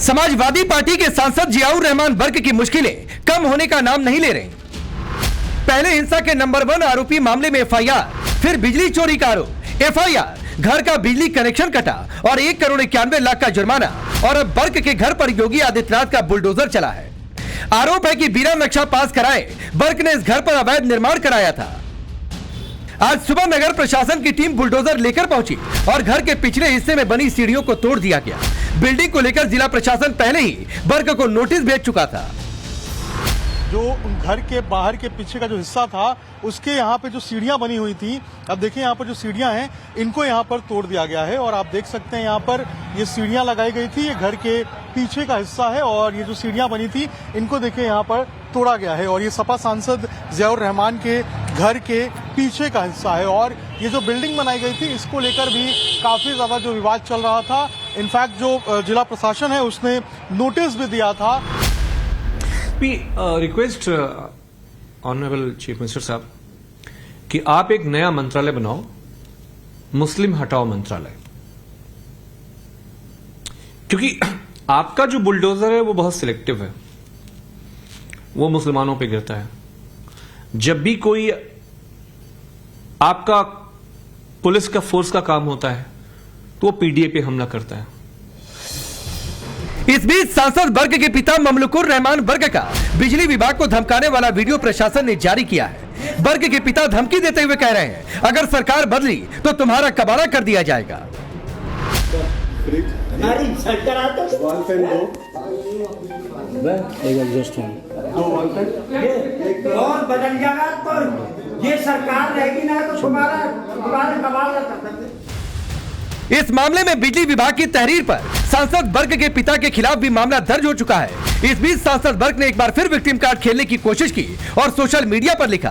Samajwadi party के सांसद Ziaur Rahman work की मुश्किलें कम होने का नाम नहीं ले रही। पहले हिंसा के नंबर 1 आरोपी मामले में एफआईआर, फिर बिजली चोरी का आरोप, एफआईआर, घर का बिजली कनेक्शन कटा और 1 करोड़ 91 लाख का जुर्माना, और अब वर्क के घर पर योगी आदित्यनाथ का बुलडोजर चला है। आरोप है कि बिना नक्शा पास कराए वर्क ने इस घर पर अवैध निर्माण कराया था। आज सुबह नगर प्रशासन की टीम बुलडोजर लेकर पहुंची और घर के पिछले हिस्से में बनी सीढ़ियों को तोड़ दिया गया। बिल्डिंग को लेकर जिला प्रशासन पहले ही वर्क को नोटिस भेज चुका था। जो घर के बाहर के पीछे का जो हिस्सा था उसके यहाँ पे जो सीढ़ियां बनी हुई थी, अब देखिए यहाँ पर जो सीढ़ियां हैं इनको यहाँ पर तोड़ दिया गया है और आप देख सकते हैं यहाँ पर ये सीढ़ियां लगाई गई थी, ये घर के पीछे का हिस्सा है और ये जो सीढ़ियां बनी थी इनको देखिए यहाँ पर तोड़ा गया है और ये सपा सांसद जियाउर रहमान के घर के पीछे का हिस्सा है। और ये जो बिल्डिंग बनाई गई थी इसको लेकर भी काफी ज्यादा जो विवाद चल रहा था। इनफैक्ट जो जिला प्रशासन है उसने नोटिस भी दिया था। We request honourable chief minister साहब कि आप एक नया मंत्रालय बनाओ, मुस्लिम हटाओ मंत्रालय, क्योंकि आपका जो बुलडोजर है वो बहुत सिलेक्टिव है, वो मुसलमानों पे गिरता है। जब भी कोई आपका पुलिस का फोर्स का काम होता है तो वो पीडीए पे हमला करता है। इस बीच सांसद वर्ग के पिता ममलुकुर रहमान वर्ग का बिजली विभाग को धमकाने वाला वीडियो प्रशासन ने जारी किया है। वर्ग के पिता धमकी देते हुए कह रहे हैं, अगर सरकार बदली तो तुम्हारा कबाड़ा कर दिया जाएगा। ये सरकार रहेगी ना तो तुम्हारा कबाड़ा कर सकते। इस मामले में बिजली विभाग की तहरीर पर सांसद वर्ग के पिता के खिलाफ भी मामला दर्ज हो चुका है। इस बीच सांसद वर्ग ने एक बार फिर विक्टिम कार्ड खेलने की कोशिश की और सोशल मीडिया पर लिखा,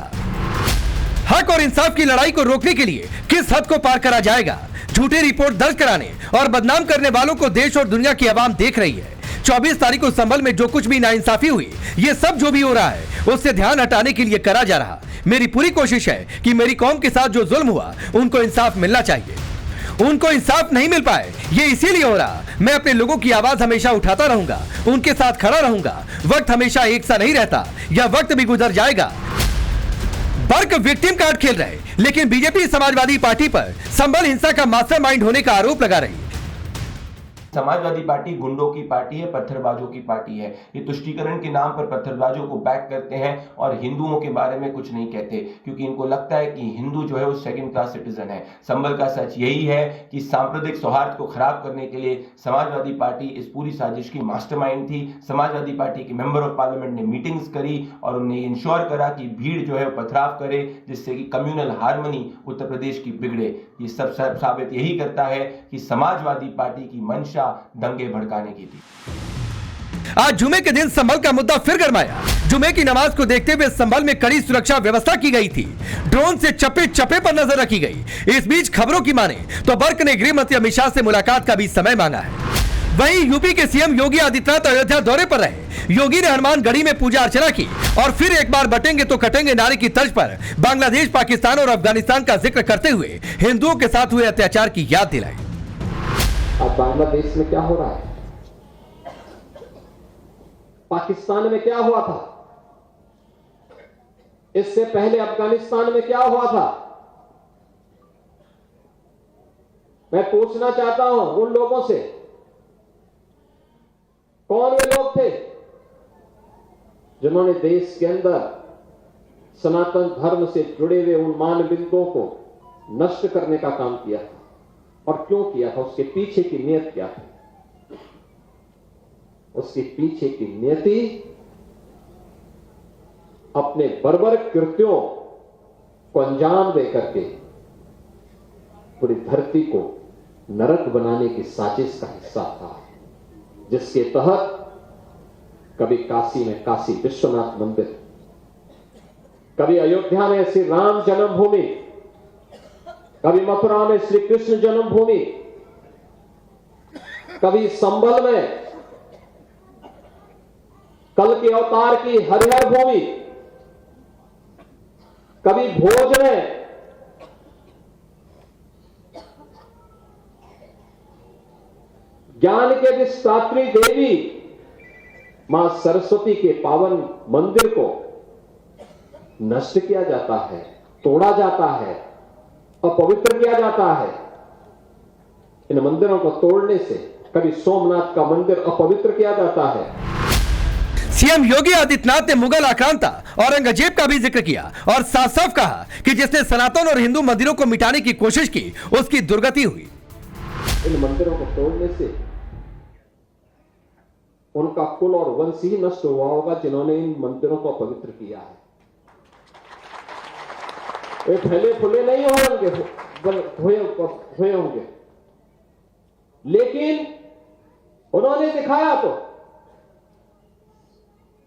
हक और इंसाफ की लड़ाई को रोकने के लिए किस हद को पार करा जाएगा। झूठी रिपोर्ट दर्ज कराने और बदनाम करने वालों को देश और दुनिया की आवाम देख रही है। 24 तारीख को संभल में जो कुछ भी नाइंसाफी हुई, ये सब जो भी हो रहा है उससे ध्यान हटाने के लिए करा जा रहा। मेरी पूरी कोशिश है कि मेरी कौम के साथ जो जुल्म हुआ उनको इंसाफ मिलना चाहिए। उनको इंसाफ नहीं मिल पाए ये इसीलिए हो रहा। मैं अपने लोगों की आवाज हमेशा उठाता रहूंगा, उनके साथ खड़ा रहूंगा। वक्त हमेशा एक सा नहीं रहता, यह वक्त भी गुजर जाएगा। वर्ग विक्टिम कार्ड खेल रहे, लेकिन बीजेपी समाजवादी पार्टी पर संभल हिंसा का मास्टरमाइंड होने का आरोप लगा रही। समाजवादी पार्टी गुंडों की पार्टी है, पत्थरबाजों की पार्टी है। ये तुष्टीकरण के नाम पर पत्थरबाजों को बैक करते हैं और हिंदुओं के बारे में कुछ नहीं कहते, क्योंकि इनको लगता है कि हिंदू जो है वो सेकंड क्लास सिटीजन है। संभल का सच यही है कि सांप्रदायिक सौहार्द को खराब करने के लिए समाजवादी पार्टी इस पूरी साजिश की मास्टरमाइंड थी। समाजवादी पार्टी के मेंबर ऑफ पार्लियामेंट ने मीटिंग्स करी और उन्हें इंश्योर करा कि भीड़ जो है पथराव करे, जिससे कि कम्युनल हार्मनी उत्तर प्रदेश की बिगड़े। ये सब साबित यही करता है कि समाजवादी पार्टी की मंशा दंगे भड़काने की थी। आज जुमे के दिन संभल का मुद्दा फिर गरमाया। जुमे की नमाज को देखते हुए संभल में कड़ी सुरक्षा व्यवस्था की गई थी। ड्रोन से चप्पे चप्पे पर नजर रखी गई। इस बीच खबरों की माने तो वर्ग ने गृह मंत्री अमित शाह से मुलाकात का भी समय मांगा है। वहीं यूपी के सीएम योगी आदित्यनाथ अयोध्या दौरे पर रहे। योगी ने हनुमानगढ़ी में पूजा अर्चना की और फिर एक बार बटेंगे तो कटेंगे नारे की तर्ज पर बांग्लादेश, पाकिस्तान और अफगानिस्तान का जिक्र करते हुए हिंदुओं के साथ हुए अत्याचार की याद दिलाई। अब बांग्लादेश में क्या हो रहा है, पाकिस्तान में क्या हुआ था, इससे पहले अफगानिस्तान में क्या हुआ था। मैं पूछना चाहता हूं उन लोगों से, कौन वे लोग थे जिन्होंने देश के अंदर सनातन धर्म से जुड़े हुए उन मानबिंदुओं को नष्ट करने का काम किया था, और क्यों किया था, उसके पीछे की नियत क्या थी। उसके पीछे की नियति अपने बर्बर कृत्यों को अंजाम दे करके पूरी धरती को नरक बनाने की साजिश का हिस्सा था, जिसके तहत कभी काशी में काशी विश्वनाथ मंदिर, कभी अयोध्या में श्री राम जन्मभूमि, कभी मथुरा में श्री कृष्ण जन्मभूमि, कभी संभल में कल के अवतार की हरिहर भूमि, कभी भोज में ज्ञान के अधिष्ठात्री देवी मां सरस्वती के पावन मंदिर को नष्ट किया जाता है, तोड़ा जाता है, अपवित्र किया जाता है। इन मंदिरों को तोड़ने से कभी सोमनाथ का मंदिर अपवित्र किया जाता है। सीएम योगी आदित्यनाथ ने मुगल आक्रांता औरंगजेब का भी जिक्र किया और साफ साफ कहा कि जिसने सनातन और हिंदू मंदिरों को मिटाने की कोशिश की उसकी दुर्गति हुई। इन मंदिरों को तोड़ने से उनका कुल और वंश ही नष्ट हुआ होगा जिन्होंने इन मंदिरों को अपवित्र किया है। वे फैले फूले नहीं होंगे, लेकिन उन्होंने दिखाया तो।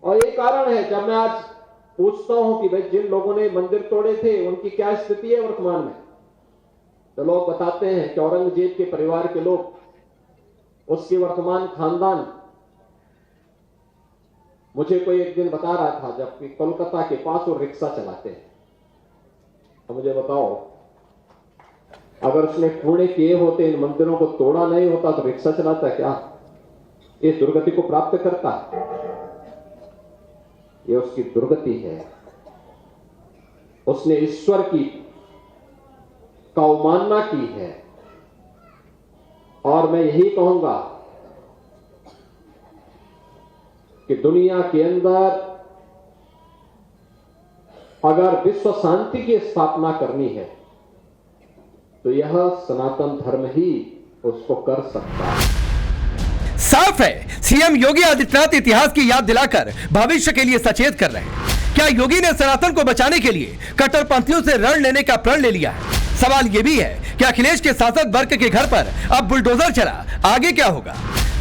और ये कारण है जब मैं आज पूछता हूं कि भाई जिन लोगों ने मंदिर तोड़े थे उनकी क्या स्थिति है वर्तमान में, तो लोग बताते हैं कि औरंगजेब के परिवार के लोग, उसके वर्तमान खानदान। मुझे कोई एक दिन बता रहा था जबकि कोलकाता के पास वो रिक्शा चलाते हैं, तो मुझे बताओ अगर उसने पुण्य किए होते, इन मंदिरों को तोड़ा नहीं होता तो रिक्शा चलाता क्या? ये दुर्गति को प्राप्त करता है, ये उसकी दुर्गति है। उसने ईश्वर की अवमानना की है। और मैं यही कहूंगा कि दुनिया के अंदर अगर विश्व शांति की स्थापना करनी है तो यह सनातन धर्म ही उसको कर सकता है। साफ है सीएम योगी आदित्यनाथ इतिहास की याद दिलाकर भविष्य के लिए सचेत कर रहे हैं। क्या योगी ने सनातन को बचाने के लिए कट्टरपंथियों से रण लेने का प्रण ले लिया है? सवाल यह भी है कि अखिलेश के सांसद वर्ग के घर पर अब बुलडोजर चला, आगे क्या होगा?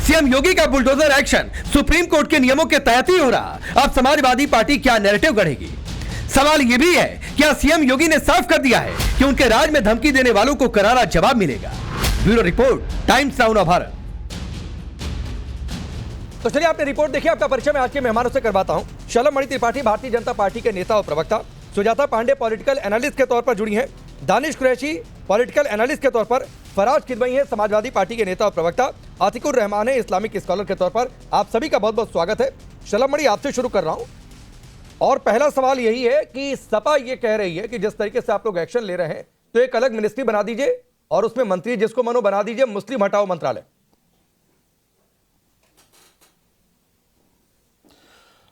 सीएम योगी का बुलडोजर एक्शन सुप्रीम कोर्ट के नियमों के तहत ही हो रहा। अब समाजवादी पार्टी क्या नैरेटिव गढ़ेगी? सवाल यह भी है क्या सीएम योगी ने साफ कर दिया है कि उनके राज में धमकी देने वालों को करारा जवाब मिलेगा? Bureau report, times now Bharat. तो चलिए आपने रिपोर्ट देखी, आपका परिचय मैं आज के मेहमानों से करवाता हूं। शलभ मणि त्रिपाठी भारतीय जनता पार्टी के नेता और प्रवक्ता, सुजाता पांडे पॉलिटिकल एनालिस्ट के तौर पर जुड़ी हैं, दानिश कुरैशी पॉलिटिकल एनालिस्ट के तौर पर, फराज किदवई है समाजवादी पार्टी के नेता और प्रवक्ता, आतिकुर रहमान है इस्लामिक स्कॉलर के तौर पर। आप सभी का बहुत बहुत स्वागत है। शलभ मणि, आपसे शुरू कर रहा हूं और पहला सवाल यही है कि सपा ये कह रही है कि जिस तरीके से आप लोग एक्शन ले रहे हैं तो एक अलग मिनिस्ट्री बना दीजिए और उसमें मंत्री जिसको मनो बना दीजिए मुस्लिम हटाओ मंत्रालय।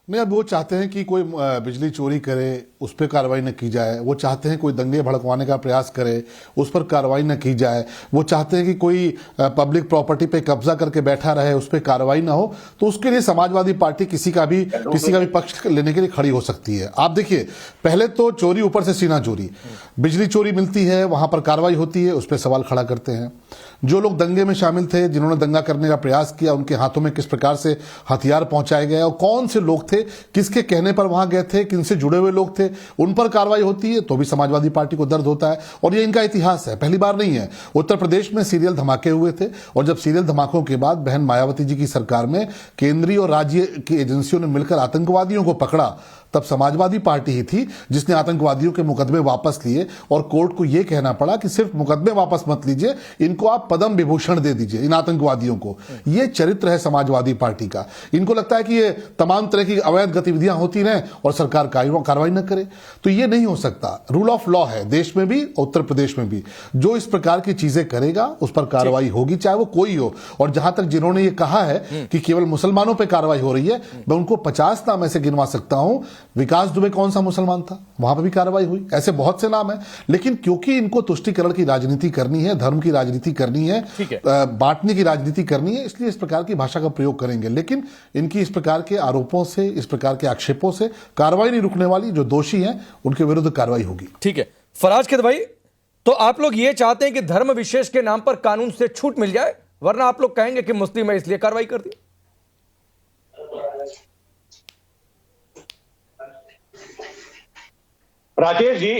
नहीं, अब वो चाहते हैं कि कोई बिजली चोरी करे उस पर कार्रवाई न की जाए। वो चाहते हैं कोई दंगे भड़कवाने का प्रयास करे उस पर कार्रवाई न की जाए। वो चाहते हैं कि कोई पब्लिक प्रॉपर्टी पे कब्जा करके बैठा रहे उस पर कार्रवाई ना हो। तो उसके लिए समाजवादी पार्टी किसी का भी पक्ष लेने के लिए खड़ी हो सकती है। आप देखिए, पहले तो चोरी ऊपर से सीना चोरी, बिजली चोरी मिलती है वहां पर कार्रवाई होती है, उस पर सवाल खड़ा करते हैं। जो लोग दंगे में शामिल थे, जिन्होंने दंगा करने का प्रयास किया, उनके हाथों में किस प्रकार से हथियार पहुंचाए गए और कौन से लोग थे, किसके कहने पर वहां गए थे, किनसे जुड़े हुए लोग थे, उन पर कार्रवाई होती है तो भी समाजवादी पार्टी को दर्द होता है। और ये इनका इतिहास है, पहली बार नहीं है। उत्तर प्रदेश में सीरियल धमाके हुए थे और जब सीरियल धमाकों के बाद बहन मायावती जी की सरकार में केंद्रीय और राज्य की एजेंसियों ने मिलकर आतंकवादियों को पकड़ा, तब समाजवादी पार्टी ही थी जिसने आतंकवादियों के मुकदमे वापस लिए और कोर्ट को यह कहना पड़ा कि सिर्फ मुकदमे वापस मत लीजिए, इनको आप पद्म विभूषण दे दीजिए इन आतंकवादियों को। यह चरित्र है समाजवादी पार्टी का। इनको लगता है कि ये तमाम तरह की अवैध गतिविधियां होती रहें और सरकार कार्रवाई न करे, तो ये नहीं हो सकता। रूल ऑफ लॉ है देश में भी, उत्तर प्रदेश में भी। जो इस प्रकार की चीजें करेगा उस पर कार्रवाई होगी, चाहे वो कोई हो। और जहां तक जिन्होंने ये कहा है कि केवल मुसलमानों पर कार्रवाई हो रही है, मैं उनको 50 नाम ऐसे गिनवा सकता हूं। विकास दुबे कौन सा मुसलमान था, वहां पर भी कार्रवाई हुई। ऐसे बहुत से नाम हैं, लेकिन क्योंकि इनको तुष्टीकरण की राजनीति करनी है, धर्म की राजनीति करनी है, बांटने की राजनीति करनी है, इसलिए इस प्रकार की भाषा का प्रयोग करेंगे। लेकिन इनकी इस प्रकार के आरोपों से, इस प्रकार के आक्षेपों से कार्रवाई नहीं रुकने वाली। जो दोषी हैं उनके विरुद्ध कार्रवाई होगी। ठीक है फराज किदवई, तो आप लोग ये चाहते हैं कि धर्म विशेष के नाम पर कानून से छूट मिल जाए, वरना आप लोग कहेंगे कि मुस्लिम है इसलिए कार्रवाई कर दी। राकेश जी,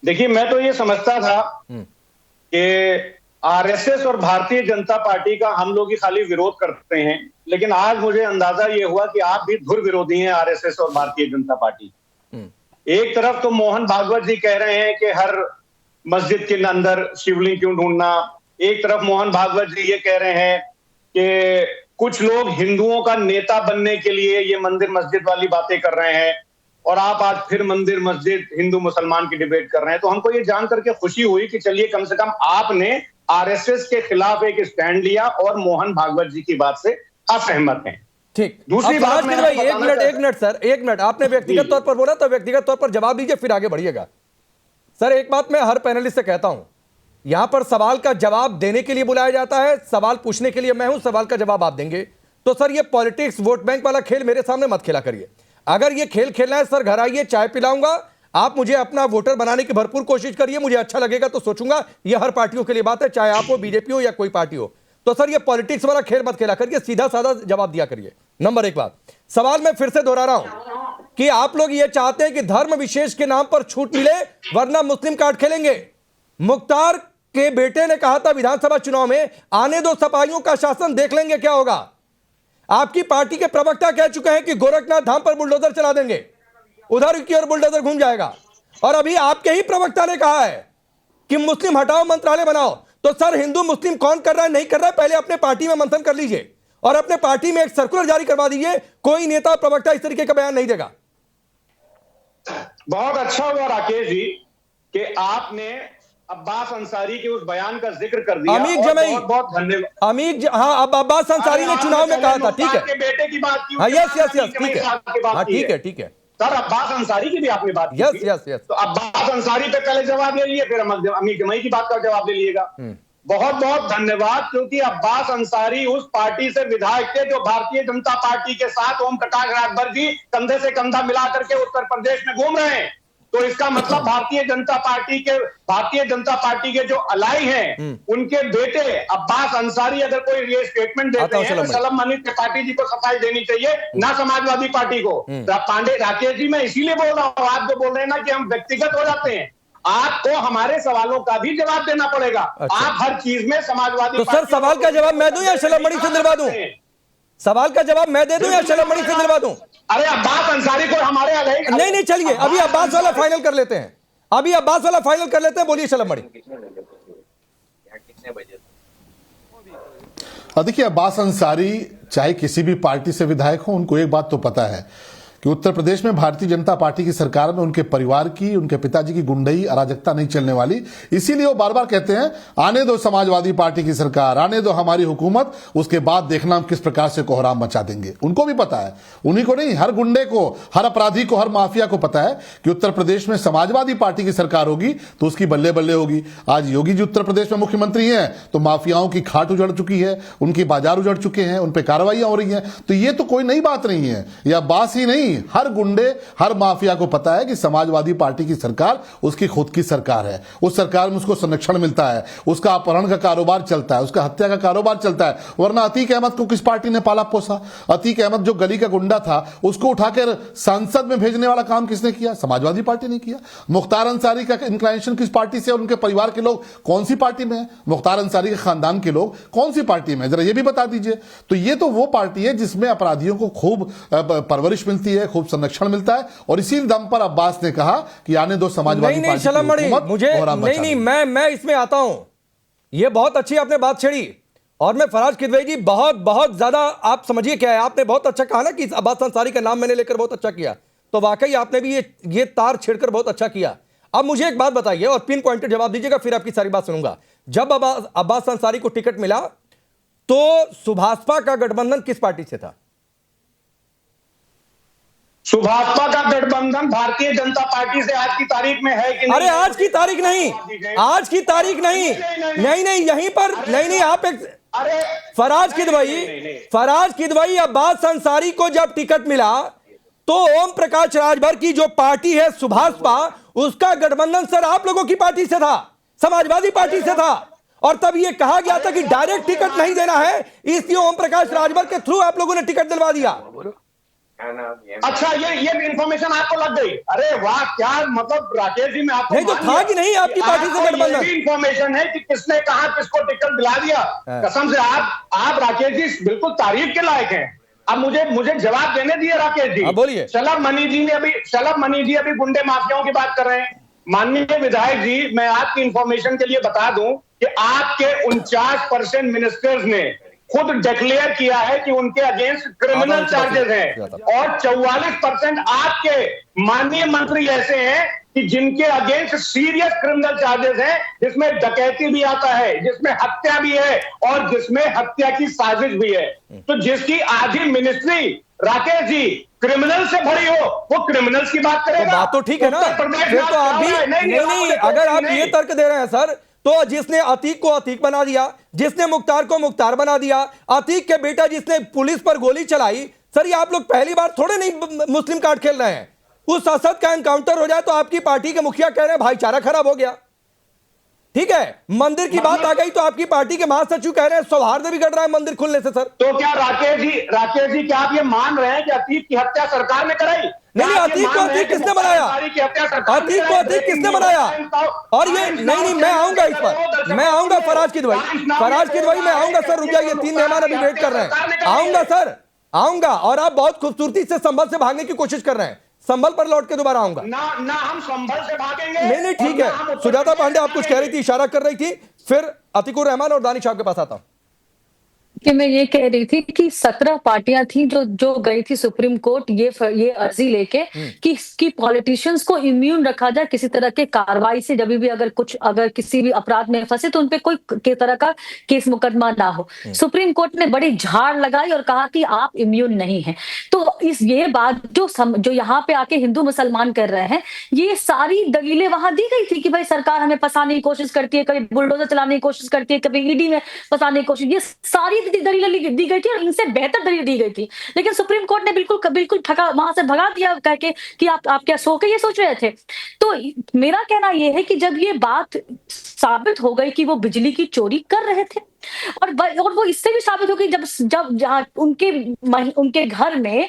देखिए मैं तो ये समझता था कि आरएसएस और भारतीय जनता पार्टी का हम लोग ही खाली विरोध करते हैं, लेकिन आज मुझे अंदाजा ये हुआ कि आप भी धुर विरोधी हैं आरएसएस और भारतीय जनता पार्टी। एक तरफ तो मोहन भागवत जी कह रहे हैं कि हर मस्जिद के अंदर शिवलिंग क्यों ढूंढना, एक तरफ मोहन भागवत जी ये कह रहे हैं कि कुछ लोग हिंदुओं का नेता बनने के लिए ये मंदिर मस्जिद वाली बातें कर रहे हैं, और आप आज फिर मंदिर मस्जिद हिंदू मुसलमान की डिबेट कर रहे हैं। तो हमको ये जान करके खुशी हुई कि चलिए कम से कम आपने आरएसएस के खिलाफ एक स्टैंड लिया और मोहन भागवत जी की बात से असहमत हैं। ठीक, दूसरी बात भाई एक मिनट सर, एक मिनट। आपने व्यक्तिगत तौर पर बोला तो व्यक्तिगत तौर पर जवाब दीजिए, फिर आगे बढ़िएगा। सर एक बात मैं हर पैनलिस्ट से कहता हूं, यहां पर सवाल का जवाब देने के लिए बुलाया जाता है, सवाल पूछने के लिए मैं हूं, सवाल का जवाब आप देंगे। तो सर ये पॉलिटिक्स वोट बैंक वाला खेल मेरे सामने मत खेला करिए। अगर ये खेल खेलना है सर, घर आइए, चाय पिलाऊंगा, आप मुझे अपना वोटर बनाने की भरपूर कोशिश करिए, मुझे अच्छा लगेगा तो सोचूंगा। ये हर पार्टियों के लिए बात है, चाहे आप हो, बीजेपी हो या कोई पार्टी हो। तो सर ये पॉलिटिक्स वाला खेल मत खेला करिए, सीधा साधा जवाब दिया करिए। नंबर एक बात, सवाल मैं फिर से दोहरा रहा हूं कि आप लोग ये चाहते हैं कि धर्म विशेष के नाम पर छूट मिले, वरना मुस्लिम कार्ड खेलेंगे। मुख्तार के बेटे ने कहा था विधानसभा चुनाव में, आने दो सपाहियों का शासन, देख लेंगे क्या होगा। आपकी पार्टी के प्रवक्ता कह चुके हैं कि गोरखनाथ धाम पर बुलडोजर चला देंगे, उधर की ओर बुलडोजर घूम जाएगा। और अभी आपके ही प्रवक्ता ने कहा है कि मुस्लिम हटाओ, मंत्रालय बनाओ। तो सर हिंदू मुस्लिम कौन कर रहा है, नहीं कर रहा है, पहले अपने पार्टी में मंथन कर लीजिए और अपने पार्टी में एक सर्कुलर जारी करवा दीजिए। कोई नेता प्रवक्ता इस तरीके का बयान नहीं देगा। बहुत अच्छा हुआ राकेश जी कि आपने अब्बास अंसारी के उस बयान का जिक्र कर दिया। अमीर जमई, बहुत बहुत धन्यवाद। हाँ, अब अब्बास अंसारी ने चुनाव में कहा था, ठीक है। के बेटे की बात की, हाँ, यस, ठीक है, हाँ, ठीक है सर। अब्बास अंसारी की भी आपने बात की, यस। तो अब्बास अंसारी पे पहले जवाब ले लिए, फिर अमीर जमई की बात का जवाब ले लीजिएगा। बहुत बहुत धन्यवाद, क्योंकि अब्बास अंसारी उस पार्टी से विधायक थे जो भारतीय जनता पार्टी के साथ ओम प्रकाश राजभर जी कंधे से कंधा मिला करके उत्तर प्रदेश में घूम रहे हैं। तो इसका मतलब भारतीय जनता पार्टी के जो अलाई हैं, उनके बेटे अब्बास अंसारी अगर कोई ये स्टेटमेंट देते हैं तो सलम मनीष त्रिपाठी जी को सफाई देनी चाहिए, ना समाजवादी पार्टी को। पांडे राकेश जी, मैं इसीलिए बोल रहा हूँ, आप जो बोल रहे हैं ना कि हम व्यक्तिगत हो जाते हैं, आपको हमारे सवालों का भी जवाब देना पड़ेगा। आप हर चीज में समाजवादी, तो सर सवाल का जवाब मैं दूं या सलम मणि से दिलवा दूं? सवाल का जवाब मैं दे दूं या सलम मणि से दिलवा दूं? अरे अब्बास अंसारी को हमारे नहीं, चलिए अभी अब्बास वाला फाइनल कर लेते हैं, बोलिए सलम मणि। देखिए, अब्बास अंसारी चाहे किसी भी पार्टी से विधायक हो, उनको एक बात तो पता है कि उत्तर प्रदेश में भारतीय जनता पार्टी की सरकार में उनके परिवार की, उनके पिताजी की गुंडई अराजकता नहीं चलने वाली। इसीलिए वो बार बार कहते हैं, आने दो समाजवादी पार्टी की सरकार, आने दो हमारी हुकूमत, उसके बाद देखना हम किस प्रकार से कोहराम मचा देंगे। उनको भी पता है, उन्हीं को नहीं, हर गुंडे को, हर अपराधी को, हर माफिया को पता है कि उत्तर प्रदेश में समाजवादी पार्टी की सरकार होगी तो उसकी बल्ले बल्ले होगी। आज योगी जी उत्तर प्रदेश में मुख्यमंत्री हैं तो माफियाओं की खाट उजड़ चुकी है, उनकी बाजार उजड़ चुके हैं, उन पर कार्रवाइयां हो रही हैं। तो ये तो कोई नई बात नहीं है, यह अब्बास ही नहीं, हर गुंडे, हर माफिया को पता है कि समाजवादी पार्टी की सरकार उसकी खुद की सरकार है। उस सरकार में उसको संरक्षण मिलता है, उसका अपहरण का कारोबार चलता है, उसका हत्या का कारोबार चलता है। वरना अतीक अहमद को किस पार्टी ने पाला पोसा? अतीक अहमद जो गली का गुंडा था, उसको उठाकर संसद में भेजने वाला काम किसने किया? समाजवादी पार्टी ने किया। मुख्तार अंसारी का इंक्लाइनेशन किस पार्टी से, और उनके परिवार के लोग कौन सी पार्टी में है? मुख्तार अंसारी के खानदान के लोग कौन सी पार्टी में है, जरा ये भी बता दीजिए। तो ये तो वो पार्टी है जिसमें अपराधियों को खूब परवरिश मिलती है, खूब संरक्षण मिलता है। और इसी दम पर अब्बास ने कहा कि आने दो समाजवादी पार्टी की हुकूमत, मुझे नहीं, मैं इसमें आता हूं। ये बहुत अच्छी आपने बात छेड़ी, और मैं फराज किदवई जी बहुत ज्यादा, आप समझिए क्या है, आपने बहुत अच्छा कहा ना कि अब्बास अंसारी का नाम मैंने लेकर बहुत अच्छा किया, तो वाकई आपने भी ये तार छेड़कर बहुत अच्छा किया। अब मुझे एक बात बताइए और पिन पॉइंटेड जवाब दीजिएगा, फिर आपकी सारी बात सुनूंगा। जब अब्बास अंसारी को टिकट मिला तो सुभाषपा का गठबंधन किस पार्टी से था? सुभाषपा का गठबंधन भारतीय जनता पार्टी से आज की तारीख में है कि नहीं? अरे आज की तारीख नहीं, आज की तारीख नहीं, यहीं पर नहीं, आप एक फराज किदवई अब्बास अंसारी को जब टिकट मिला तो ओम प्रकाश राजभर की जो पार्टी है सुभाषपा, उसका गठबंधन सर आप लोगों की पार्टी से था, समाजवादी पार्टी से था। और तब यह कहा गया था कि डायरेक्ट टिकट नहीं देना है, इसलिए ओम प्रकाश राजभर के थ्रू आप लोगों ने टिकट दिलवा दिया। अच्छा, ये इंफॉर्मेशन आपको लग गई? अरे वाह, क्या मतलब राकेश जी, मैं आपको नहीं तो था कि नहीं आपकी पार्टी से गठबंधन? इंफॉर्मेशन है कि किसने कहा किसको टिकट दिला दिया। कसम से आप राकेश जी बिल्कुल तारीफ के लायक हैं। अब मुझे जवाब देने दिए राकेश जी। बोलिए। शलभ मनी जी अभी गुंडे माफियाओं की बात कर रहे हैं। माननीय विधायक जी, मैं आपकी इंफॉर्मेशन के लिए बता दूं कि आपके 49% मिनिस्टर्स ने खुद डिक्लेयर किया है कि उनके अगेंस्ट क्रिमिनल चार्जेस हैं और 44% आपके माननीय मंत्री ऐसे हैं कि जिनके अगेंस्ट सीरियस क्रिमिनल चार्जेस हैं, जिसमें डकैती भी आता है, जिसमें हत्या भी है और जिसमें हत्या की साजिश भी है। तो जिसकी आधी मिनिस्ट्री राकेश जी क्रिमिनल से भरी हो, वो क्रिमिनल्स की बात करेगा। तो बात तो ठीक है ना, फिर तो आप भी नहीं, अगर आप ये तर्क दे रहे हैं सर, तो जिसने अतीक को अतीक बना दिया, जिसने मुख्तार को मुख्तार बना दिया, अतीक के बेटा जिसने पुलिस पर गोली चलाई, सर ये आप लोग पहली बार थोड़े नहीं मुस्लिम कार्ड खेल रहे हैं। उस सांसद का एनकाउंटर हो जाए तो आपकी पार्टी के मुखिया कह रहे हैं भाईचारा खराब हो गया। ठीक है, मंदिर की बात आ गई तो आपकी पार्टी के महासचिव कह रहे हैं सौहार्द बिगड़ रहा है मंदिर खुलने से। सर तो क्या राकेश जी क्या आप ये मान रहे हैं कि अतीक की हत्या सरकार ने कराई? नहीं, अतीक को अतीक किसने बनाया? अतीक को अतीक किसने बनाया? और ये नहीं, मैं आऊंगा इस पर, मैं आऊंगा फराज की दवाई मैं आऊंगा सर। रुक जाइए, 3 मेहमान अभी वेट कर रहे हैं। आऊंगा सर, आऊंगा। और आप बहुत खूबसूरती से संभल से भागने की कोशिश कर रहे हैं। संभल पर लौट के दोबारा आऊंगा ना हम संभल से भागेंगे। नहीं ठीक है। सुजाता पांडे आप कुछ कह रही थी, इशारा कर रही थी, फिर अतीकुर रहमान और दानिश आपके पास आता हूं। कि मैं ये कह रही थी कि 17 पार्टियां थी जो गई थी सुप्रीम कोर्ट ये अर्जी लेके कि पॉलिटिशियंस को इम्यून रखा जाए किसी तरह के कार्रवाई से। जब भी अगर किसी भी अपराध में फंसे तो उनपे कोई तरह का केस मुकदमा ना हो। सुप्रीम कोर्ट ने बड़ी झाड़ लगाई और कहा कि आप इम्यून नहीं हैं। तो ये बात जो यहाँ पे आके हिंदू मुसलमान कर रहे हैं, ये सारी दलीलें वहां दी गई थी कि भाई सरकार हमें फंसाने की कोशिश करती है, कभी बुलडोजर चलाने की कोशिश करती है, कभी ईडी में फंसाने की कोशिश, ये सारी दलील दी गई थी और इनसे बेहतर दलील दी गई थी। लेकिन सुप्रीम कोर्ट ने बिल्कुल वहां से भगा दिया कह के कि आप क्या सो के ये सोच रहे थे। तो मेरा कहना यह है कि जब ये बात साबित हो गई कि वो बिजली की चोरी कर रहे थे और वो इससे भी साबित हो गई जब उनके घर में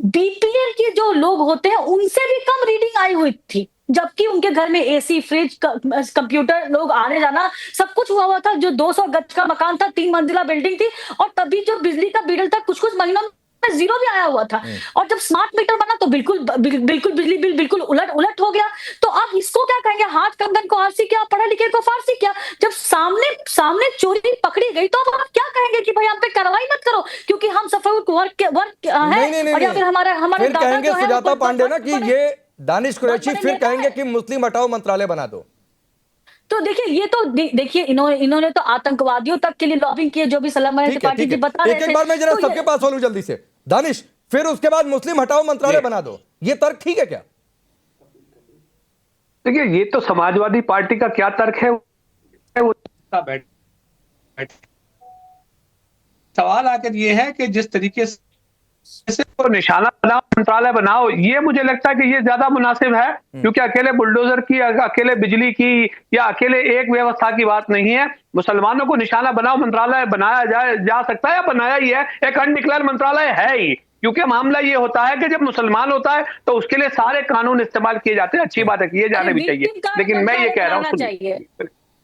बीपीएल के जो लोग होते हैं उनसे भी कम रीडिंग आई हुई थी, जबकि उनके घर में एसी, फ्रिज, कंप्यूटर, लोग आने जाना सब कुछ हुआ था। जो 200 गज का मकान था, 3 मंजिला बिल्डिंग थी, और तभी जो बिजली का बिल था कुछ महीनों में 0 भी आया हुआ था। और जब स्मार्ट मीटर बना तो बिल्कुल बिजली बिल बिल्कुल उलट हो गया। तो आप इसको क्या कहेंगे? हाथ कंगन को आरसी किया, पढ़े लिखे को फारसी किया। जब सामने चोरी पकड़ी गई तो अब आप क्या कहेंगे कि भाई हम पे कार्रवाई मत करो क्योंकि हम सफल वर्क है, और या फिर हमारे फिर कहेंगे सुजाता पांडे ना कि ये दानिश कुरैशी फिर कहेंगे कि मुस्लिम हटाओ मंत्रालय बना दो। तो देखिए इन्होंने तो आतंकवादियों तक के लिए लॉबिंग की, जो भी सलाम पार्टी जी बता रहे थे। एक बार मैं जरा सबके पास बोलूं जल्दी से। दानिश, फिर उसके बाद मुस्लिम हटाओ मंत्रालय बना दो, ये तर्क ठीक है क्या? देखिए, ये तो समाजवादी पार्टी का क्या तर्क है वो सवाल आकर ये है कि जिस तरीके से तो निशाना बनाओ, मंत्रालय बनाओ, ये मुझे लगता है कि ये ज्यादा मुनासिब है, क्योंकि अकेले बुलडोजर की, अकेले बिजली की या अकेले एक व्यवस्था की बात नहीं है। मुसलमानों को निशाना बनाओ मंत्रालय बनाया जा सकता है या बनाया ही है, एक अनडिक्लेयर मंत्रालय है ही। क्योंकि मामला ये होता है कि जब मुसलमान होता है तो उसके लिए सारे कानून इस्तेमाल किए जाते हैं, अच्छी बात है, किए जाने भी चाहिए। लेकिन मैं ये कह रहा हूँ,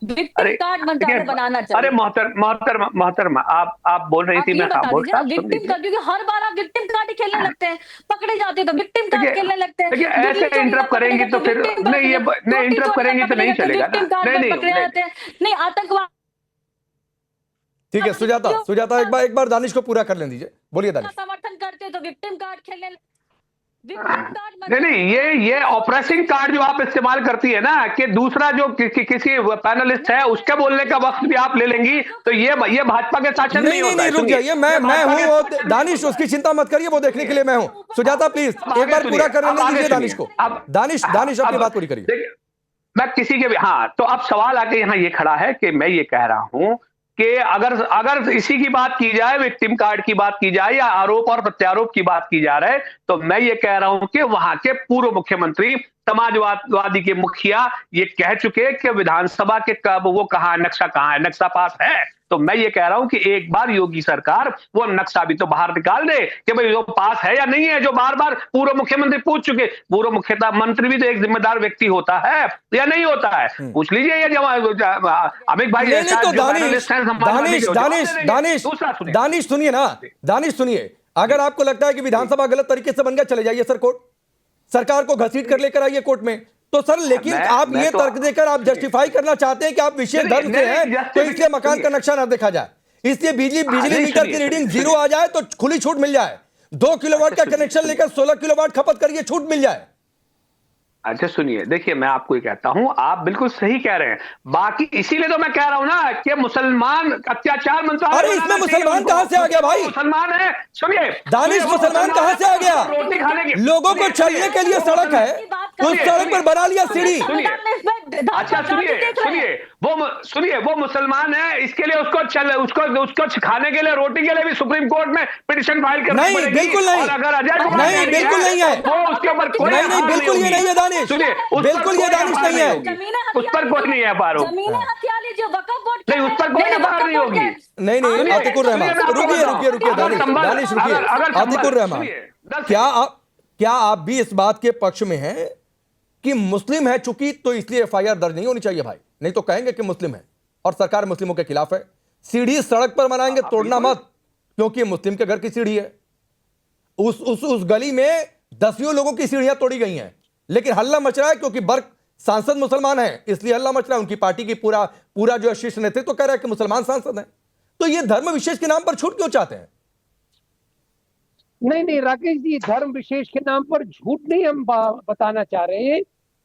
अरे मोहतरमा आप बोल रही थी, मैं खामोश था। क्योंकि हर बार आप विक्टिम कार्ड खेलने लगते हैं, पकड़े जाते हैं तो विक्टिम कार्ड खेलने लगते हैं। देखिए, ऐसे इंटरप्ट करेंगी तो फिर नहीं, ये इंटरप्ट करेंगी तो नहीं चलेगा। नहीं आतंकवाद। ठीक है सुजाता एक बार दानिश को पूरा कर लें दीजिए। बोलिए दानिश। समर्थन करते तो विक्टिम कार्ड खेलने नहीं, ये ऑपरेसिंग कार्ड जो आप इस्तेमाल करती है ना, कि दूसरा जो किसी पैनलिस्ट है उसके बोलने का वक्त भी आप ले लेंगी, तो ये भाजपा के शासन नहीं होता है। रुक जाइए, मैं हूं दानिश, उसकी चिंता मत करिए, वो देखने के लिए मैं हूं। सुजाता प्लीज एक बार पूरा करने दीजिए दानिश को। दानिश अपनी बात पूरी करिए। मैं किसी के भी तो अब सवाल आके यहाँ ये खड़ा है कि मैं ये कह रहा हूं कि अगर इसी की बात की जाए, विक्टिम कार्ड की बात की जाए या आरोप और प्रत्यारोप की बात की जा रहे, तो मैं ये कह रहा हूं कि वहां के पूर्व मुख्यमंत्री समाजवादी के मुखिया ये कह चुके कि विधानसभा के नक्शा पास है। तो मैं ये कह रहा हूं कि एक बार योगी सरकार वो नक्शा भी तो बाहर निकाल दे कि भाई वो पास है या नहीं है, जो बार बार पूर्व मुख्यमंत्री पूछ चुके। पूर्व मुख्यमंत्री भी तो एक जिम्मेदार व्यक्ति होता है या नहीं होता है, पूछ लीजिए। ये अमित भाई दानिश सुनिए ना, दानिश सुनिए। अगर आपको लगता है कि विधानसभा गलत तरीके से बन गया, चले जाइए सर कोर्ट, सरकार को घसीट कर लेकर आइए कोर्ट में। तो सर लेकिन आप ये तर्क देकर आप जस्टिफाई करना चाहते हैं कि आप विशेष धर्म से हैं तो इसलिए मकान का नक्शा ना देखा जाए, इसलिए बिजली मीटर की रीडिंग 0 आ जाए तो खुली छूट मिल जाए, 2 किलोवाट का कनेक्शन लेकर 16 किलोवाट खपत करिए, छूट मिल जाए। अच्छा सुनिए, देखिए मैं आपको ये कहता हूं, आप बिल्कुल सही कह रहे हैं, बाकी इसीलिए तो मैं कह रहा हूं ना कि मुसलमान अत्याचार मंत्रालय। अरे इसमें मुसलमान कहां से आ गया भाई? मुसलमान है, सुनिए दानिश, मुसलमान कहां से आ गया? रोटी खाने की, लोगों को चलने के लिए सड़क है, उस सड़क पर बना लिया सीढ़ी। अच्छा सुनिए, वो मुसलमान है, इसके लिए उसको खाने के लिए, रोटी के लिए भी सुप्रीम कोर्ट में पिटीशन फाइल करनी पड़ेगी। नहीं बिल्कुल नहीं, अगर अजय कुमार नहीं बिल्कुल नहीं है, वो उसके ऊपर कोई नहीं बिल्कुल ये नहीं है दानिश, बिल्कुल ये दानिश नहीं है, उस पर कोई नहीं है आरोप, नहीं उस पर कोई एफआईआर नहीं होगी। नहीं आतिकुर रहमान, रुकिए दानिश रुकिए, आतिकुर रहमान, क्या आप भी इस बात के पक्ष में हैं कि मुस्लिम है चूंकि तो इसलिए एफआईआर दर्ज नहीं होनी चाहिए भाई, नहीं तो कहेंगे कि मुस्लिम है और सरकार मुस्लिमों के खिलाफ है। सीढ़ी सड़क पर बनाएंगे, तोड़ना मत, क्योंकि मुस्लिम के घर की सीढ़ी है, उस गली में 10 लोगों की सीढ़ियां तोड़ी गई हैं, लेकिन हल्ला मच रहा है क्योंकि बर्क सांसद मुसलमान है, इसलिए हल्ला मच रहा है। उनकी पार्टी की पूरा जो शीर्ष नेतृत्व कह रहा है कि मुसलमान सांसद है, तो ये धर्म विशेष के नाम पर छूट क्यों चाहते हैं? नहीं राकेश जी, धर्म विशेष के नाम पर झूठ नहीं हम बताना चाह रहे हैं,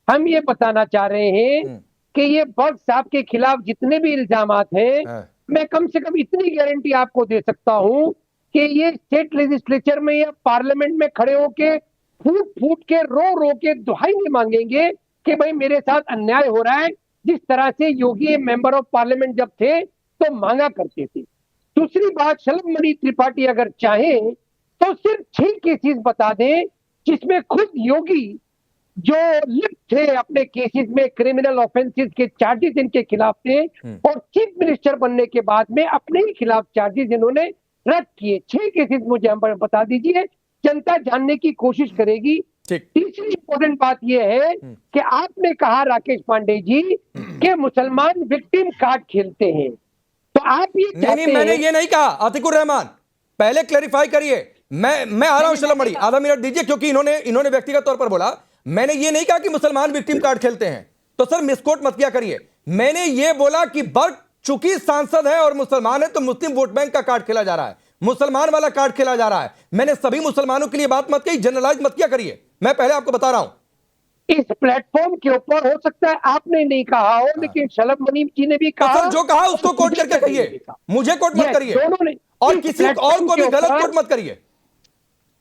हम ये बताना चाह रहे हैं कि ये बर्क साहब के खिलाफ जितने भी इल्जामात हैं, मैं कम से कम इतनी गारंटी आपको दे सकता हूं कि ये स्टेट लेजिस्लेचर में या पार्लियामेंट में खड़े होके फूट के रो के दुहाई नहीं मांगेंगे कि भाई मेरे साथ अन्याय हो रहा है, जिस तरह से योगी मेंबर ऑफ पार्लियामेंट जब थे तो मांगा करते थे। दूसरी बात, शलभ मणि त्रिपाठी अगर चाहे तो सिर्फ 6 केसेस बता दें जिसमें खुद योगी जो लिप्त थे अपने केसेस में, क्रिमिनल ऑफेंसेस के चार्जेस इनके खिलाफ थे, और चीफ मिनिस्टर बनने के बाद में अपने ही खिलाफ चार्जेस इन्होंने रद्द किए। 6 केसेस मुझे हम बता दीजिए, जनता जानने की कोशिश करेगी। तीसरी इंपॉर्टेंट बात यह है कि आपने कहा राकेश पांडे जी कि मुसलमान विक्टिम कार्ड खेलते हैं, तो आप ये नहीं मैंने ये नहीं कहा आतिकुर रहमान, पहले क्लैरिफाई करिए। मैं आ रहा हूं शलभ मणि, आधा मिनट दीजिए, क्योंकि इन्होंने व्यक्तिगत तौर पर बोला, मैंने ये नहीं कहा कि मुसलमान विक्टिम कार्ड खेलते हैं, तो सर मिसकोट मत किया करिए। मैंने ये बोला कि बर्क चूंकि सांसद है और मुसलमान है तो मुस्लिम वोट बैंक का कार्ड खेला जा रहा है, मुसलमान वाला कार्ड खेला जा रहा है। मैंने सभी मुसलमानों के लिए बात मत कही, जनरलाइज मत किया करिए, मैं पहले आपको बता रहा हूं। इस प्लेटफॉर्म के ऊपर हो सकता है आपने नहीं कहा हो, लेकिन शलभ मणि जी ने भी कहा, जो कहा उसको कोट करके कहिए, मुझे कोट मत करिए, दोनों ने, और किसी और को भी गलत कोट मत करिए।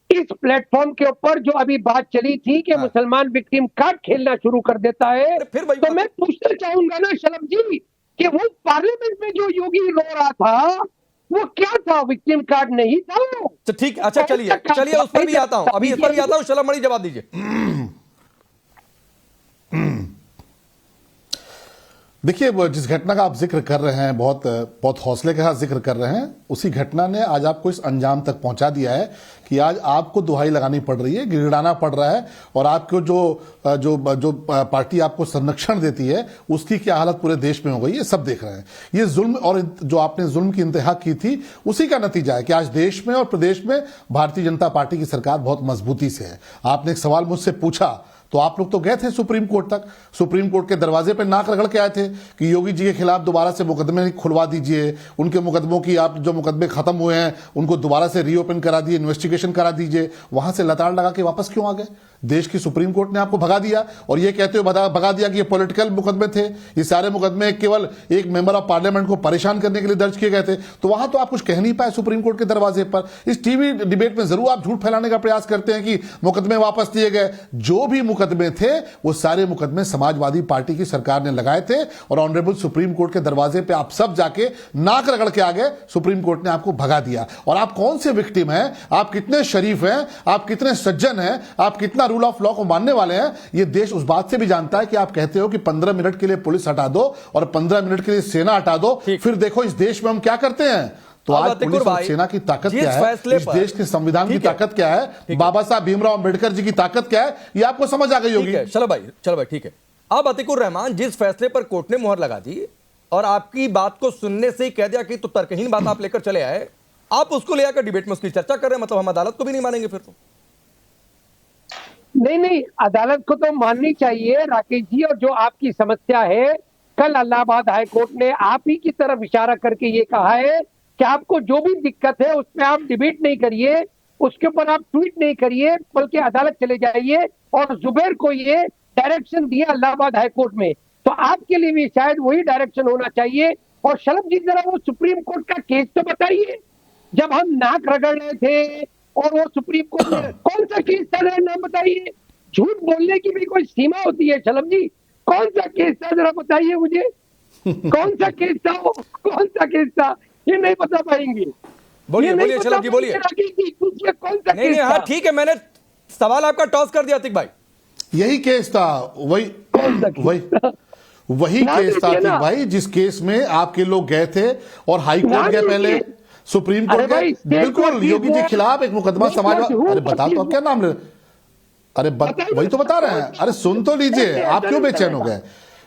इस प्लेटफॉर्म के ऊपर जो अभी बात चली थी कि मुसलमान विक्टिम कार्ड खेलना शुरू कर देता है, तो मैं पूछना चाहूंगा ना शलभ जी कि वो पार्लियामेंट में जो योगी रो रहा था वो क्या था? विक्टिम कार्ड नहीं था वो। तो ठीक, अच्छा चलिए उस पर भी आता हूं, अभी इस पर भी आता हूं। शलभ मणि जवाब दीजिए। देखिए, जिस घटना का आप जिक्र कर रहे हैं, बहुत हौसले के साथ जिक्र कर रहे हैं, उसी घटना ने आज आपको इस अंजाम तक पहुंचा दिया है कि आज आपको दुहाई लगानी पड़ रही है, गिड़गिड़ाना पड़ रहा है, और आपको जो पार्टी आपको संरक्षण देती है उसकी क्या हालत पूरे देश में हो गई है, सब देख रहे हैं। ये जुल्म और जो आपने जुल्म की इंतहा की थी उसी का नतीजा है कि आज देश में और प्रदेश में भारतीय जनता पार्टी की सरकार बहुत मजबूती से है। आपने एक सवाल मुझसे पूछा तो आप लोग तो गए थे सुप्रीम कोर्ट तक, सुप्रीम कोर्ट के दरवाजे पे नाक रगड़ के आए थे कि योगी जी के खिलाफ दोबारा से मुकदमे खुलवा दीजिए, उनके मुकदमों की आप जो मुकदमे खत्म हुए हैं उनको दोबारा से रीओपन करा दिए, इन्वेस्टिगेशन करा दीजिए। वहां से लताड़ लगा के वापस क्यों आ गए? देश की सुप्रीम कोर्ट ने आपको भगा दिया और ये कहते हुए भगा दिया कि ये पॉलिटिकल मुकदमे थे, ये सारे मुकदमे केवल एक मेंबर ऑफ पार्लियामेंट को परेशान करने के लिए दर्ज किए गए थे। तो वहां तो आप कुछ कह नहीं पाए सुप्रीम कोर्ट के दरवाजे पर। इस टीवी डिबेट में जरूर आप झूठ फैलाने का प्रयास करते हैं कि मुकदमे वापस लिए गए। जो भी मुकदमे थे वो सारे मुकदमे समाजवादी पार्टी की सरकार ने लगाए थे और ऑनरेबल सुप्रीम कोर्ट के दरवाजे पे आप सब जाके नाक रगड़ के आ गए। सुप्रीम कोर्ट ने आपको भगा दिया। और आप कौन से विक्टिम हैं, आप कितने शरीफ हैं, आप कितने सज्जन हैं, आप कितना रूल ऑफ लॉ को मानने वाले हैं, ये देश उस बात से भी जानता है कि आप कहते हो कि 15 मिनट के लिए पुलिस हटा दो और 15 मिनट के लिए सेना हटा दो, फिर देखो इस देश में हम क्या करते हैं। तो आज पुलिस और सेना की ताकत क्या है, इस देश के संविधान की ताकत क्या है, बाबा साहब भीमराव अंबेडकर जी की ताकत क्या है, ये आपको समझ आ गई होगी। चलो भाई ठीक है। अब अतिकुर रहमान, जिस फैसले पर कोर्ट ने मुहर लगा दी और आपकी बात को सुनने से ही कह दिया कि तो तर्कहीन बात आप लेकर चले आए, आप उसको ले आकर डिबेट में उसकी चर्चा कर रहे हैं, मतलब हम अदालत को भी नहीं मानेंगे फिर तो। नहीं, अदालत को तो माननी चाहिए राकेश जी। और जो आपकी समस्या है, कल इलाहाबाद हाई कोर्ट ने आप ही की तरफ इशारा करके ये कहा है कि आपको जो भी दिक्कत है उसमें आप डिबेट नहीं करिए, उसके ऊपर आप ट्वीट नहीं करिए, बल्कि अदालत चले जाइए। और जुबैर को ये डायरेक्शन दिया इलाहाबाद हाई कोर्ट में, तो आपके लिए भी शायद वही डायरेक्शन होना चाहिए। और शलभ जी जरा वो सुप्रीम कोर्ट का केस तो बताइए, जब हम नाक रगड़ रहे थे और वो सुप्रीम कोर्ट में कौन सा केस था, नाम बताइए। झूठ बोलने की भी कोई सीमा होती है शलभ जी, कौन सा केस था जरा बताइए मुझे, कौन सा केस था वो, कौन सा केस था, ये नहीं बता पाएंगे। बोलिए शलभ जी, बोलिए। कौन सा नहीं, हाँ ठीक है, मैंने सवाल आपका टॉस कर दिया अतिक भाई। यही केस था, वही केस था अतिक भाई, जिस केस में आपके लोग गए थे और हाई कोर्ट गए, पहले सुप्रीम कोर्ट गए। बिल्कुल, योगी जी खिलाफ एक मुकदमा समाजवादी। अरे बता तो, क्या नाम ले, अरे वही तो बता रहे हैं। अरे सुन तो लीजिए, आप क्यों बेचैन हो गए?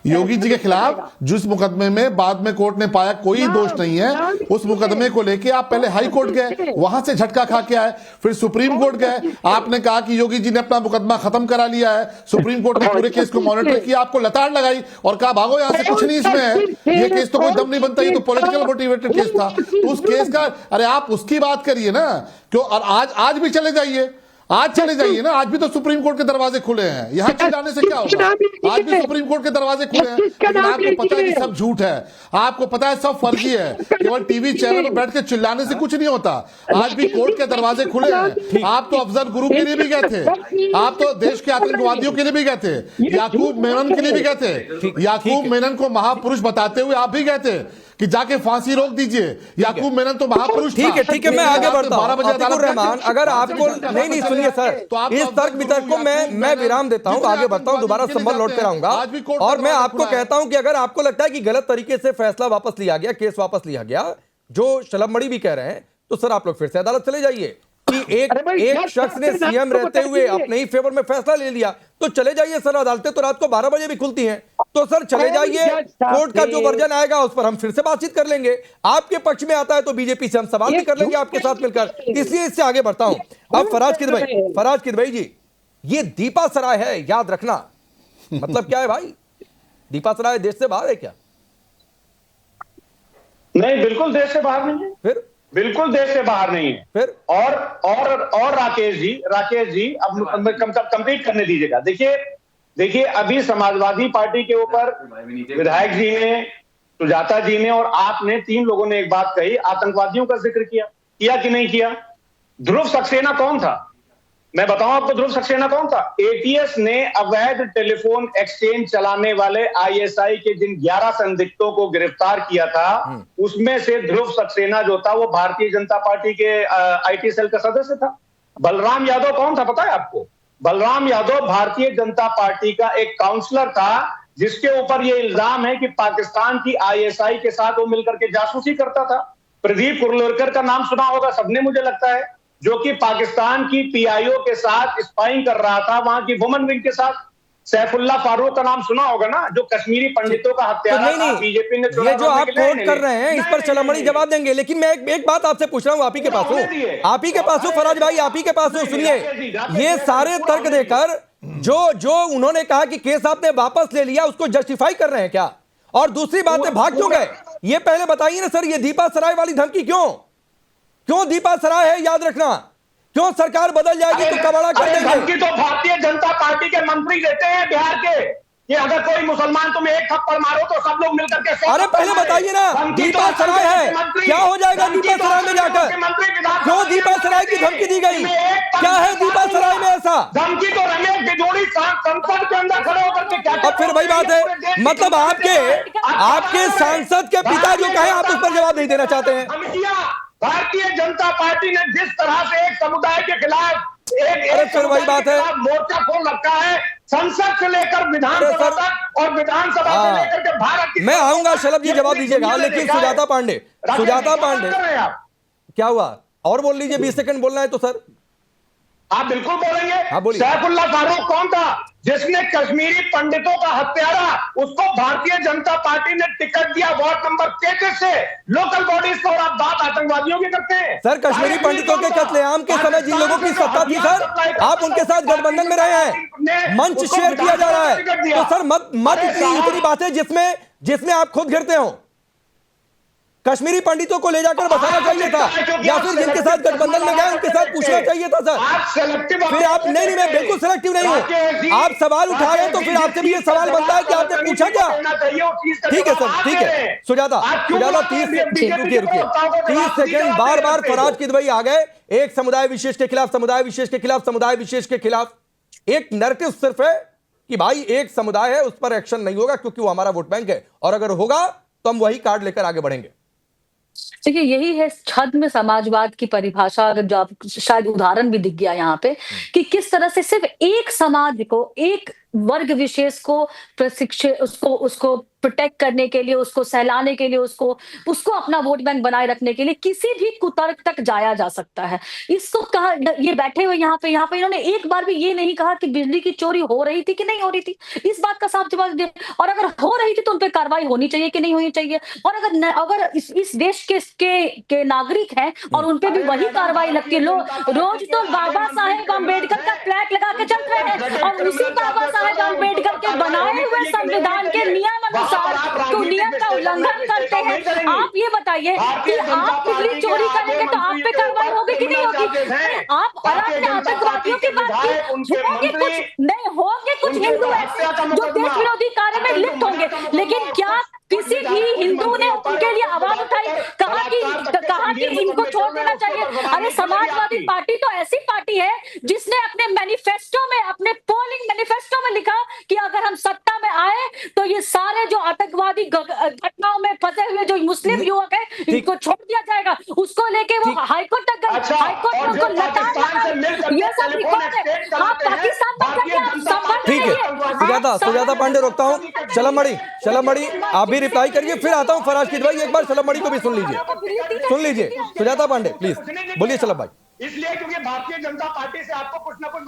योगी जी के खिलाफ जिस मुकदमे में बाद में कोर्ट ने पाया कोई दोष नहीं है, उस मुकदमे को लेके आप पहले हाई कोर्ट गए, वहां से झटका खा के आए, फिर सुप्रीम कोर्ट गए। आपने कहा कि योगी जी ने अपना मुकदमा खत्म करा लिया है। सुप्रीम कोर्ट ने पूरे केस को मॉनिटर किया, आपको लताड़ लगाई और कहा भागो यहां से, कुछ नहीं इसमें है, ये केस तो कोई दम नहीं बनता, ये तो पॉलिटिकल मोटिवेटेड केस था। तो उस केस का, अरे आप उसकी बात करिए ना, क्यों? और आज भी चले जाइए, आज चले जाइए ना, आज भी तो सुप्रीम कोर्ट के दरवाजे खुले हैं, यहाँ चले जाने से क्या होगा? आज भी सुप्रीम कोर्ट के दरवाजे खुले हैं, लेकिन आपको पता है कि सब झूठ है, आपको पता है सब फर्जी है, केवल टीवी चैनल पर बैठ के चिल्लाने से कुछ नहीं होता। आज भी कोर्ट के दरवाजे खुले हैं। आप तो अफजल गुरु के लिए भी गए थे, आप तो देश के आतंकवादियों के लिए भी गए थे, याकूब मेनन के लिए भी गए थे, याकूब मेनन को महापुरुष बताते हुए आप भी गए थे कि जाके फांसी रोक दीजिए। याकूब मेनन तो महापुरुष। ठीक है, मैं आगे बढ़ता हूं। अतिकुर रहमान, अगर आपको नहीं सुनिए सर, इस तर्क वितर्क को मैं विराम देता हूं, आगे बढ़ता हूं, दोबारा संभल लौट कर आऊंगा। और मैं आपको कहता हूं कि अगर आपको लगता है कि गलत तरीके से फैसला वापस लिया गया, केस वापस लिया गया, जो शलभ मणि भी कह रहे हैं, तो सर आप लोग फिर से अदालत चले जाइए कि एक शख्स ने सीएम रहते हुए अपने ही फेवर में फैसला ले लिया, तो चले जाइए सर, अदालतें तो रात को 12 बजे भी खुलती हैं, तो सर चले जाइए, कोर्ट का जो वर्जन आएगा उस पर हम फिर से बातचीत कर लेंगे। आपके पक्ष में आता है तो बीजेपी से हम सवाल भी कर लेंगे आपके साथ मिलकर, इसलिए इससे आगे बढ़ता हूं। अब फराज किदवई जी, ये दीपा सराय है, याद रखना, मतलब क्या है भाई? दीपा सराय देश से बाहर है क्या? नहीं, बिल्कुल देश से बाहर नहीं है, फिर बिल्कुल देश से बाहर नहीं है। फिर और राकेश जी अब कंप्लीट करने दीजिएगा। देखिए अभी समाजवादी पार्टी के ऊपर विधायक जी ने, सुजाता जी ने और आपने, 3 लोगों ने एक बात कही, आतंकवादियों का जिक्र किया कि नहीं किया? ध्रुव सक्सेना कौन था? मैं बताऊं आपको ध्रुव सक्सेना कौन था? एटीएस ने अवैध टेलीफोन एक्सचेंज चलाने वाले आईएसआई के जिन 11 संदिग्धों को गिरफ्तार किया था, उसमें से ध्रुव सक्सेना जो था वो भारतीय जनता पार्टी के आईटी सेल का सदस्य था। बलराम यादव कौन था पता है आपको? बलराम यादव भारतीय जनता पार्टी का एक काउंसलर था, जिसके ऊपर ये इल्जाम है कि पाकिस्तान की आईएसआई के साथ वो मिलकर के जासूसी करता था। प्रदीप कुरलेकर का नाम सुना होगा सबने, मुझे लगता है, जो कि पाकिस्तान की पीआईओ के साथ स्पाइंग कर रहा था, वहां की वुमन विंग के साथ। सैफुल्ला फारूक का नाम सुना होगा ना, जो कश्मीरी पंडितों का हत्यारा था, बीजेपी ने ये जो आप कोट कर रहे हैं, इस पर शलभ मणि जवाब देंगे, लेकिन मैं एक बात आपसे पूछ रहा हूं, आप ही के पास हूं फराज भाई, आप ही के पास हूं, सुनिए, ये सारे तर्क देकर जो उन्होंने कहा कि केस आपने वापस ले लिया, उसको जस्टिफाई कर रहे हैं क्या? और दूसरी बात है, भाग क्यों गए? ये पहले बताइए ना सर, ये दीपा सराय वाली धमकी क्यों दीपा सराय है, याद रखना, क्यों सरकार बदल जाएगी तो कबाड़ा कर देंगे? धमकी तो भारतीय जनता पार्टी के मंत्री देते हैं बिहार के, कि अगर कोई मुसलमान तुम्हें एक थप्पड़ मारो तो सब लोग मिलकर के। अरे पहले बताइए ना, दीपा सराय है, क्या हो जाएगा दीपा सराय में जाकर? क्यों दीपा सराय की धमकी दी गई? क्या है दीपा सराय में ऐसा? धमकी तो रमेश बिजोड़ी संसद के अंदर खड़े होकर के क्या? अब फिर वही बात है, मतलब आपके सांसद के पिता जो कहे, आप उस पर जवाब नहीं देना चाहते हैं। भारतीय जनता पार्टी ने जिस तरह से एक समुदाय के खिलाफ एक वही बात है, मोर्चा खोल रखा है, संसद से लेकर विधानसभा तक और विधानसभा से लेकर के भारत। मैं आऊंगा शलभ जी, जवाब दीजिएगा, लेकिन सुजाता पांडे क्या हुआ? और बोल लीजिए, 20 सेकंड बोलना है तो सर। आप बिल्कुल बोलेंगे। हाँ, बोलिए। सैफुल्लाह फारूक कौन था जिसने कश्मीरी पंडितों का हत्यारा, उसको भारतीय जनता पार्टी ने टिकट दिया वार्ड नंबर 33 से लोकल बॉडीज को, और आप बात आतंकवादियों की करते हैं। सर, कश्मीरी पंडितों के कत्लेआम के समय जिन लोगों की सत्ता थी सर, आप उनके साथ गठबंधन में रहे हैं, मंच शेयर किया जा रहा है, तो सर मत इतनी बातें जिसमें आप खुद घिरते हो। कश्मीरी पंडितों को ले जाकर बताना चाहिए था, या फिर जिनके साथ गठबंधन में गए उनके साथ पूछना चाहिए था सर। फिर आप नहीं, मैं बिल्कुल सिलेक्टिव नहीं हूं। आप सवाल उठा रहे हैं तो फिर आपसे भी ये सवाल बनता है कि आपने पूछा क्या। ठीक है सर, ठीक है। सुजाता 30 सेकेंड बार फराज किदवई आ गए। एक समुदाय विशेष के खिलाफ, समुदाय विशेष के खिलाफ, समुदाय विशेष के खिलाफ। एक नैरेटिव सिर्फ है कि भाई एक समुदाय है, उस पर एक्शन नहीं होगा क्योंकि वो हमारा वोट बैंक है, और अगर होगा तो हम वही कार्ड लेकर आगे बढ़ेंगे। देखिए, यही है छद्म समाजवाद की परिभाषा। अगर जो आप शायद उदाहरण भी दिख गया यहाँ पे कि किस तरह से सिर्फ एक समाज को, एक वर्ग विशेष को प्रशिक्षित, उसको प्रोटेक्ट करने के लिए, उसको सहलाने के लिए, उसको अपना वोट बैंक बनाए रखने के लिए किसी भी कुतर्क तक जाया जा सकता है। इसको कहा, ये बैठे हुए यहाँ पे इन्होंने एक बार भी ये नहीं कहा कि बिजली की चोरी हो रही थी कि नहीं हो रही थी। इस बात का साफ जवाब दिया, और अगर हो रही थी तो उन पर कार्रवाई होनी चाहिए कि नहीं होनी चाहिए। और अगर इस देश के नागरिक हैं और उन पे भी वही कार्रवाई लगती है। रोज तो बाबा साहेब अम्बेडकर का फ्लैग लगा के चल रहे हैं, और उसी बाबा साहेब अम्बेडकर के बनाए हुए संविधान के नियम अनुसार तो नियम का उल्लंघन करते हैं। आप ये बताइए कि आप बिजली चोरी करेंगे तो आप पे कार्रवाई होगी कि नहीं होगी? आप अपने आतंकवादियों की बात की, होंगे कुछ हिंदू ऐसे जो देश विरोधी कार्य में लिप्त होंगे, लेकिन क्या किसी भी हिंदू ने उनके लिए आवाज उठाई, कहा कि इनको छोड़ देना चाहिए? अरे समाजवादी पार्टी तो ऐसी पार्टी है जिसने अपने मैनिफेस्टो में, अपने पोलिंग मैनिफेस्टो में लिखा कि अगर हम सत्ता में आए तो ये सारे जो आतंकवादी घटनाओं में फंसे हुए जो मुस्लिम युवक है इनको छोड़ दिया जाएगा। उसको लेके वो हाईकोर्ट तक गए, हाईकोर्ट में उनको लटान, ये सब रिकॉर्ड है। आप पाकिस्तान में जाके आप संभल ठीक है। सुजाता पांडे रोकता हूँ। शलम मणि आप भी रिप्लाई करिए, फिर आता हूं फराज किदवई। एक बार शलम मणि को भी सुन लीजिए। सुजाता पांडे प्लीज बोलिए। शलम भाई, इसलिए क्योंकि भारतीय जनता पार्टी से आपको कुछ ना कुछ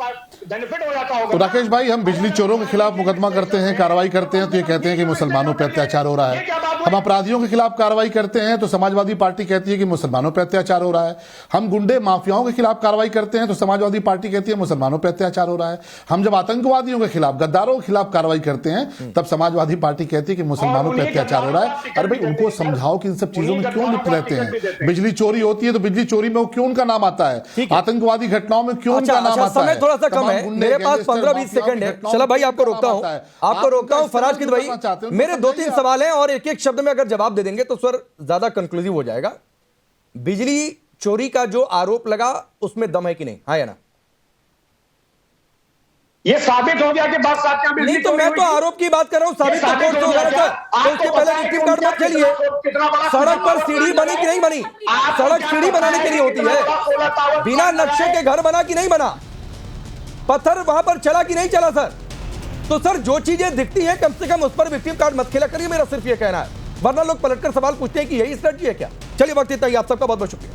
बेनिफिट हो जाता होगा। तो राकेश भाई, हम बिजली चोरों के खिलाफ मुकदमा करते हैं, कार्रवाई करते हैं तो ये कहते हैं कि मुसलमानों पर अत्याचार हो रहा है। हम अपराधियों के खिलाफ कार्रवाई करते हैं तो समाजवादी पार्टी कहती है कि मुसलमानों पर अत्याचार हो रहा है। हम गुंडे माफियाओं के खिलाफ कार्रवाई करते हैं तो समाजवादी पार्टी कहती है मुसलमानों पर अत्याचार हो रहा है। हम जब आतंकवादियों के खिलाफ, गद्दारों के खिलाफ कार्रवाई करते हैं तब समाजवादी पार्टी कहती है कि मुसलमानों पर अत्याचार हो रहा है। अरे भाई, उनको समझाओ कि इन सब चीजों में क्यों लिप्त रहते हैं। बिजली चोरी होती है तो बिजली चोरी में क्यों उनका नाम आता है, आतंकवादी घटनाओं में क्यों उनका नाम आता है। समय थोड़ा सा कम है, मेरे पास 15-20 सेकंड है। चलो भाई, आपको रोकता हूं। फराज किदवई, मेरे 2-3 सवाल हैं और एक शब्द में अगर जवाब दे देंगे तो सर ज्यादा कंक्लूसिव हो जाएगा। बिजली चोरी का जो आरोप लगा उसमें दम है कि नहीं, हाँ या ना? ये साबित हो गया कि बात साथ में नहीं, तो मैं तो आरोप की बात कर रहा हूं। साबित तो कोर्ट से होगा सर। तो उसके पहले विक्टिम कार्ड मत खेलिए। सड़क पर सीढ़ी बनी कि नहीं बनी? सड़क सीढ़ी बनाने के लिए होती है, बिना नक्शे के घर बना कि नहीं बना? पत्थर वहां पर चला कि नहीं चला सर? तो सर जो चीजें दिखती है कम से कम उस पर विक्टिम कार्ड मत खेला करिए, मेरा सिर्फ ये कहना है। वरना लोग पलटकर सवाल पूछते हैं कि यही स्ट्रेटजी है क्या। चलिए, वक्त इतना ही। आप सबका बहुत बहुत शुक्रिया।